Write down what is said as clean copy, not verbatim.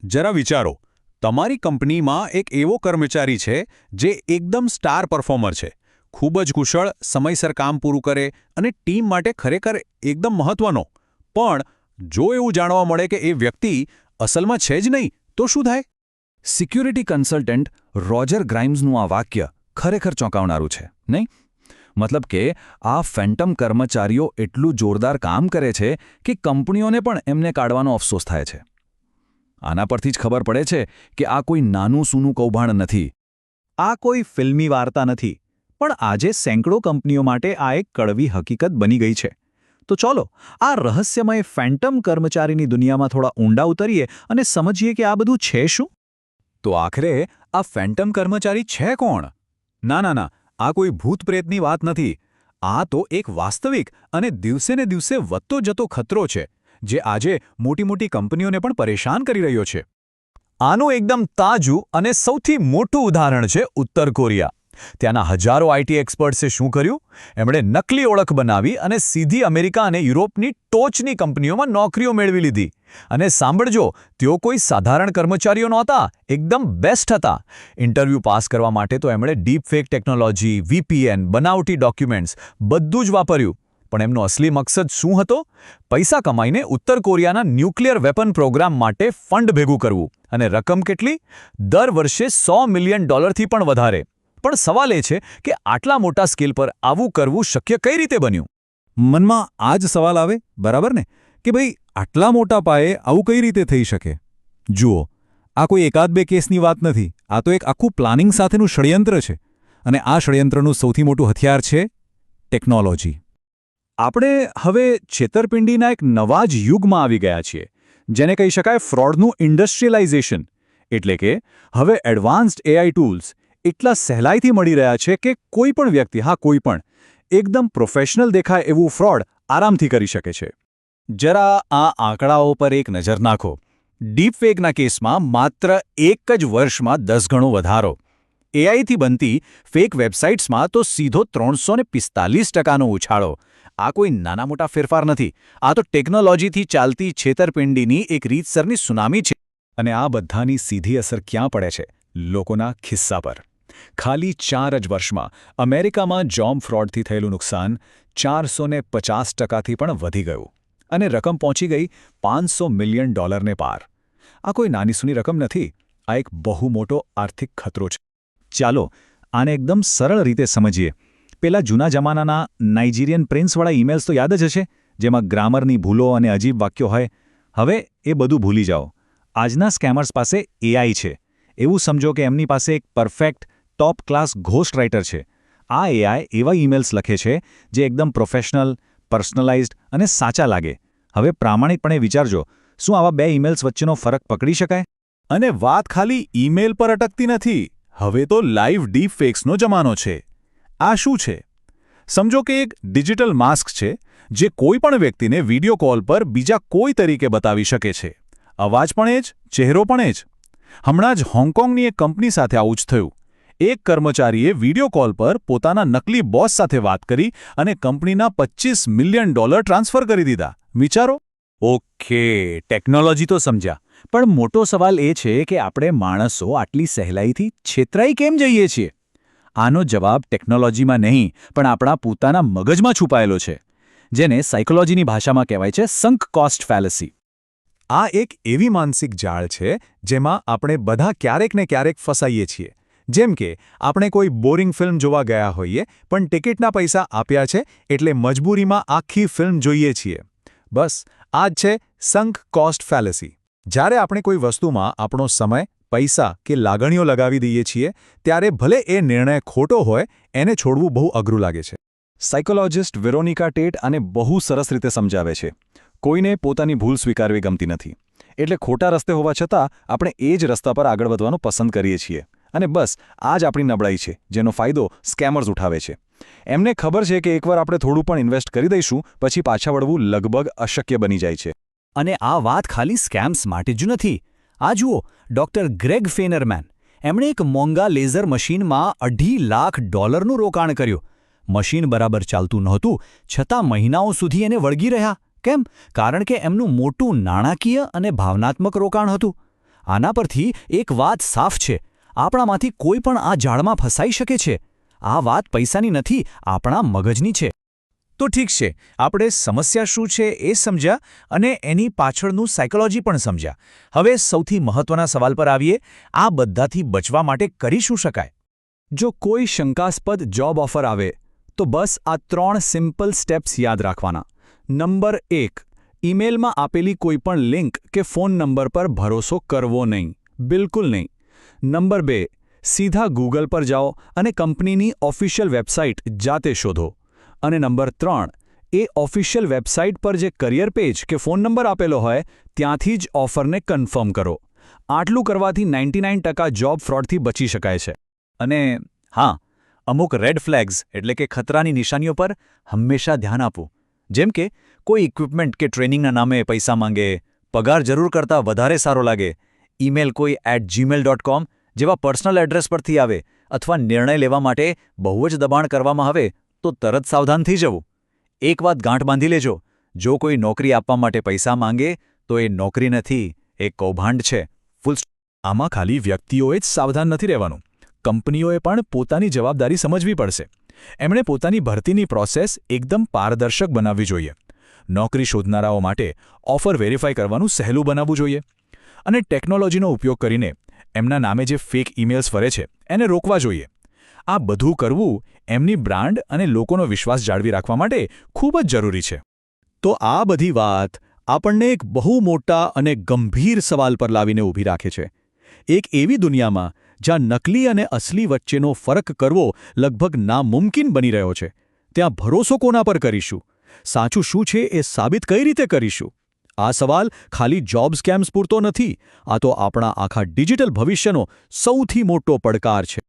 જરા વિચારો, તમારી કંપનીમાં એક એવો કર્મચારી છે જે એકદમ સ્ટાર પરફોર્મર છે, ખૂબ જ કુશળ, સમયસર કામ પૂરું કરે અને ટીમ માટે ખરેખર એકદમ મહત્વનો. પણ જો એવું જાણવા મળે કે એ વ્યક્તિ અસલમાં છે જ નહીં, તો શું થાય? સિક્યુરિટી કન્સલ્ટન્ટ રોજર ગ્રાઇમ્સનું આ વાક્ય ખરેખર ચોંકાવનારું છે, નહીં? મતલબ કે આ ફેન્ટમ કર્મચારીઓ એટલું જોરદાર કામ કરે છે કે કંપનીઓને પણ એમને કાઢવાનો અફસોસ થાય છે. આના પરથી જ ખબર પડે છે કે આ કોઈ નાનું સૂનું કૌભાંડ નથી. આ કોઈ ફિલ્મી વાર્તા નથી, પણ આજે સેંકડો કંપનીઓ માટે આ એક કડવી હકીકત બની ગઈ છે. તો ચાલો આ રહસ્યમય ફેન્ટમ કર્મચારીની દુનિયામાં થોડા ઊંડા ઉતરીએ અને સમજીએ કે આ બધું છે શું. તો આખરે આ ફેન્ટમ કર્મચારી છે કોણ? ના, આ કોઈ ભૂતપ્રેતની વાત નથી. આ તો એક વાસ્તવિક અને દિવસે ને દિવસે વધતો જતો ખતરો છે, જે આજે મોટી કંપનીઓને પણ પરેશાન કરી રહ્યો છે. આનું એકદમ તાજું અને સૌથી મોટું ઉદાહરણ છે ઉત્તર કોરિયા. ત્યાંના હજારો આઈટી એક્સપર્ટ્સે શું કર્યું? એમણે નકલી ઓળખ બનાવી અને સીધી અમેરિકા અને યુરોપની ટોચની કંપનીઓમાં નોકરીઓ મેળવી લીધી. અને સાંભળજો, તેઓ કોઈ સાધારણ કર્મચારીઓ નહોતા, એકદમ બેસ્ટ હતા. ઇન્ટરવ્યૂ પાસ કરવા માટે તો એમણે ડીપફેક ટેકનોલોજી, VPN, બનાવટી ડોક્યુમેન્ટ્સ બધું જ વાપર્યું. પણ એમનો અસલી મકસદ શું હતો? પૈસા કમાઈને ઉત્તર કોરિયાના ન્યુક્લિયર વેપન પ્રોગ્રામ માટે ફંડ ભેગું કરવું. અને રકમ કેટલી? દર વર્ષે $100 મિલિયન પણ વધારે. પણ સવાલ એ છે કે આટલા મોટા સ્કેલ પર આવું કરવું શક્ય કઈ રીતે બન્યું? મનમાં આ જ સવાલ આવે, બરાબર ને? કે ભાઈ આટલા મોટા પાયે આવું કઈ રીતે થઈ શકે? જુઓ, આ કોઈ એકાદ બે કેસની વાત નથી. આ તો એક આખું પ્લાનિંગ સાથેનું ષડયંત્ર છે. અને આ ષડયંત્રનું સૌથી મોટું હથિયાર છે ટેકનોલોજી. આપણે હવે છેતરપિંડીના એક નવા જ યુગમાં આવી ગયા છીએ, જેને કહી શકાય ફ્રોડનું ઇન્ડસ્ટ્રીયલાઇઝેશન. એટલે કે હવે એડવાન્સ્ડ AI ટૂલ્સ એટલા સહેલાઈથી મળી રહ્યા છે કે કોઈ પણ વ્યક્તિ, કોઈ પણ, એકદમ પ્રોફેશનલ દેખાય એવું ફ્રોડ આરામથી કરી શકે છે. જરા આ આંકડાઓ પર એક નજર નાખો. ડીપફેકના કેસમાં માત્ર એક જ વર્ષમાં 10 ગણો વધારો. AIથી બનતી ફેક વેબસાઇટ્સમાં તો સીધો 345% ઉછાળો. આ કોઈ નાના મોટા ફેરફાર નથી. આ તો ટેકનોલોજીથી ચાલતી છેતરપિંડીની એક રીતસરની સુનામી છે. અને આ બધાની સીધી અસર ક્યાં પડે છે? લોકોના ખિસ્સા પર. ખાલી 4 જ વર્ષમાં અમેરિકામાં જોબ ફ્રોડથી થયેલું નુકસાન 450%થી પણ વધી ગયું. અને રકમ પહોંચી ગઈ $500 મિલિયન પાર. આ કોઈ નાનીસૂની રકમ નથી. આ એક બહુ મોટો આર્થિક ખતરો છે. ચાલો આને એકદમ સરળ રીતે સમજીએ. પેલા જૂના જમાનાના નાઇજીરિયન પ્રિન્સવાળા ઈમેલ્સ તો યાદ જ હશે, જેમાં ગ્રામરની ભૂલો અને અજીબ વાક્યો હોય. હવે એ બધું ભૂલી જાઓ. આજના સ્કેમર્સ પાસે AI છે. એવું સમજો કે એમની પાસે એક perfect top class ghost writer છે. આ AI એવા ઈમેલ્સ લખે છે જે એકદમ પ્રોફેશનલ, પર્સનલાઇઝ્ડ અને સાચા લાગે. હવે પ્રામાણિકપણે વિચારજો, શું આવા બે ઈમેલ્સ વચ્ચેનો ફરક પકડી શકાય? અને વાત ખાલી ઈમેલ પર અટકતી નથી. હવે તો લાઈવ ડીપફેક્સનો જમાનો છે. આ શું છે? સમજો કે એક ડિજિટલ માસ્ક છે જે કોઈ પણ વ્યક્તિને વિડિયો કોલ પર બીજા કોઈ તરીકે બતાવી શકે છે. અવાજ પણ એ જ, ચહેરો પણ એ જ. હમણાં જ હોંગકોંગની એક કંપની સાથે આવું જ થયું. એક કર્મચારીએ વિડિયો કોલ પર પોતાના નકલી બોસ સાથે વાત કરી અને કંપનીના $25 મિલિયન ટ્રાન્સફર કરી દીધા. વિચારો. ઓકે, ટેકનોલોજી તો સમજ્યા. પણ મોટો સવાલ એ છે કે આપણે માણસો આટલી સહેલાઈથી છેતરાઈ કેમ જઈએ છીએ? આનો જવાબ ટેકનોલોજીમાં નહીં, પણ આપણા પોતાના મગજમાં છુપાયેલો છે, જેને સાયકોલોજીની ભાષામાં કહેવાય છે સંક કોસ્ટ ફેલેસી. આ એક એવી માનસિક જાળ છે જેમાં આપણે બધા ક્યારેક ને ક્યારેક ફસાઈએ છીએ. જેમ કે આપણે કોઈ બોરિંગ ફિલ્મ જોવા ગયા હોઈએ, પણ ટિકિટના પૈસા આપ્યા છે એટલે મજબૂરીમાં આખી ફિલ્મ જોઈએ છીએ. બસ આ જ છે સંક કોસ્ટ ફેલેસી. જ્યારે આપણે કોઈ વસ્તુમાં આપણો સમય, પૈસા કે લાગણીઓ લગાવી દઈએ છીએ, ત્યારે ભલે એ નિર્ણય ખોટો હોય, એને છોડવું બહુ અઘરું લાગે છે. સાયકોલોજિસ્ટ વેરોનિકા ટેટ આને બહુ સરસ રીતે સમજાવે છે. કોઈને પોતાની ભૂલ સ્વીકારવી ગમતી નથી. એટલે ખોટા રસ્તે હોવા છતાં આપણે એ જ રસ્તા પર આગળ વધવાનું પસંદ કરીએ છીએ. અને બસ આ જ આપણી નબળાઈ છે, જેનો ફાયદો સ્કેમર્સ ઉઠાવે છે. એમને ખબર છે કે એકવાર આપણે થોડું પણ ઇન્વેસ્ટ કરી દઈશું, પછી પાછા વળવું લગભગ અશક્ય બની જાય છે. અને આ વાત ખાલી સ્કેમ્સ માટે જ નથી. આ જુઓ, ડોક્ટર ગ્રેગ ફેનરમેન. એમણે એક મોંઘા લેઝર મશીનમાં $2.5 લાખનું રોકાણ કર્યું. મશીન બરાબર ચાલતું નહોતું, છતાં મહિનાઓ સુધી એને વળગી રહ્યા. કેમ? કારણ કે એમનું મોટું નાણાકીય અને ભાવનાત્મક રોકાણ હતું. આના પરથી એક વાત સાફ છે, આપણામાંથી કોઈ પણ આ જાળમાં ફસાઈ શકે છે. આ વાત પૈસાની નથી, આપણા મગજની છે. તો ઠીક છે, આપણે સમસ્યા શું છે એ સમજ્યા અને એની પાછળનું સાયકોલોજી પણ સમજ્યા. હવે સૌથી મહત્વના સવાલ પર આવીએ, આ બધાથી બચવા માટે કરી શું શકાય? જો કોઈ શંકાસ્પદ જોબ ઓફર આવે તો બસ આ 3 સિમ્પલ સ્ટેપ્સ યાદ રાખવાના. નંબર 1, ઈમેલમાં આપેલી કોઈપણ લિંક કે ફોન નંબર પર ભરોસો કરવો નહીં, બિલકુલ નહીં. નંબર 2, સીધા ગૂગલ પર જાઓ અને કંપનીની ઓફિશિયલ વેબસાઇટ જાતે શોધો. અને નંબર 3, એ ઓફિશિયલ વેબસાઇટ પર જે કરિયર પેજ કે ફોન નંબર આપેલો હોય ત્યાંથી જ ઓફરને કન્ફર્મ કરો. આટલું કરવાથી 99% જોબ ફ્રોડથી બચી શકાય છે. અને હા, અમુક રેડ ફ્લેગ્સ એટલે કે ખતરાની નિશાનીઓ પર હંમેશા ધ્યાન આપવું. જેમ કે કોઈ ઇક્વિપમેન્ટ કે ટ્રેનિંગના નામે પૈસા માંગે, પગાર જરૂર કરતાં વધારે સારો લાગે, ઈમેલ કોઈ @gmail.com જેવા પર્સનલ એડ્રેસ પરથી આવે અથવા નિર્ણય લેવા માટે બહુ જ દબાણ કરવામાં આવે તો તરત સાવધાન થઈ જવું. એક વાત ગાંઠ બાંધી લેજો, જો કોઈ નોકરી આપવા માટે પૈસા માંગે તો એ નોકરી નથી, એ કૌભાંડ છે. આમાં ખાલી વ્યક્તિઓએ જ સાવધાન નથી રહેવાનું. કંપનીઓએ પણ પોતાની જવાબદારી સમજવી પડશે. એમણે પોતાની ભરતીની પ્રોસેસ એકદમ પારદર્શક બનાવવી જોઈએ. નોકરી શોધનારાઓ માટે ઓફર વેરીફાઈ કરવાનું સહેલું બનાવવું જોઈએ. અને ટેકનોલોજીનો ઉપયોગ કરીને એમના નામે જે ફેક ઈમેલ્સ ફરે છે એને રોકવા જોઈએ. આ બધું કરવું એમની બ્રાન્ડ અને લોકોનો વિશ્વાસ જાળવી રાખવા માટે ખૂબ જ જરૂરી છે. તો આ બધી વાત આપણને એક બહુ મોટા અને ગંભીર સવાલ પર લાવીને ઊભી રાખે છે. એક એવી દુનિયામાં જ્યાં નકલી અને અસલી વચ્ચેનો ફરક કરવો લગભગ નામુમકિન બની રહ્યો છે, ત્યાં ભરોસો કોના પર કરીશું? સાચું શું છે એ સાબિત કઈ રીતે કરીશું? આ સવાલ ખાલી જોબ સ્કેમ્સ પૂરતો નથી, આ તો આપણા આખા ડિજિટલ ભવિષ્યનો સૌથી મોટો પડકાર છે.